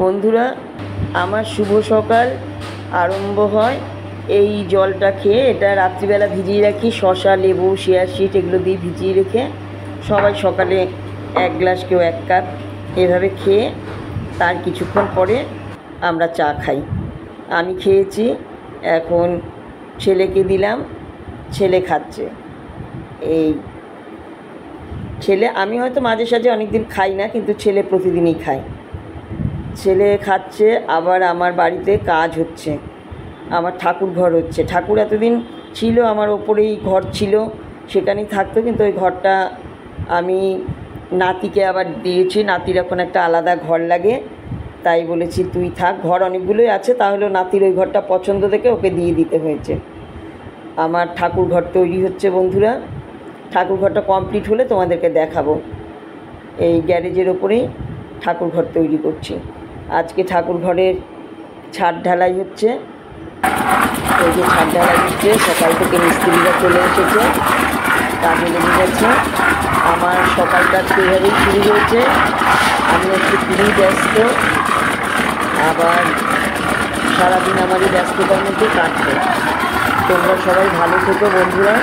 বন্ধুরা, আমার শুভ সকাল আরম্ভ হয় এই জলটা খেয়ে। এটা রাত্রিবেলা ভিজিয়ে রাখি, শসা, লেবু, শিয়া সিড এগুলো দিয়ে ভিজিয়ে রেখে সবাই সকালে 1 গ্লাস, কেউ 1 কাপ এভাবে খেয়ে তার কিছুক্ষণ পরে আমরা চা খাই। আমি খেয়েছি, এখন ছেলেকে দিলাম, ছেলে খাচ্ছে। এই ছেলে, আমি হয়তো মাঝে সাঝে অনেক দিন খাই না, কিন্তু ছেলে প্রতিদিনই খায়। ছেলে খাচ্ছে, আবার আমার বাড়িতে কাজ হচ্ছে, আমার ঠাকুর ঘর হচ্ছে। ঠাকুর এতদিন ছিল আমার ওপরেই ঘর ছিল, সেখানেই থাকতো, কিন্তু ওই ঘরটা আমি নাতিকে আবার দিয়েছি। নাতির এখন একটা আলাদা ঘর লাগে, তাই বলেছি তুই থাক। ঘর অনেকগুলোই আছে, তাহলেও নাতির ওই ঘরটা পছন্দ থেকে ওকে দিয়ে দিতে হয়েছে। আমার ঠাকুর ঘর তৈরি হচ্ছে বন্ধুরা। ঠাকুর ঘরটা কমপ্লিট হলে তোমাদেরকে দেখাবো। এই গ্যারেজের ওপরেই ঠাকুর ঘর তৈরি করছি। আজকে ঠাকুর ঘরের ছাদ ঢালাই হচ্ছে। এই যে ছাদ ঢালাই হচ্ছে, সকাল থেকে মিস্ত্রিরা চলে এসেছে, কাজে লেগে গেছে। আমার সকালটা সেভাবেই শুরু হয়েছে। আমি একটু খুবই ব্যস্ত, আবার সারাদিন আমারই ব্যস্ততার মধ্যে কাটবে। তোমরা সবাই ভালো থেকো বন্ধুরা।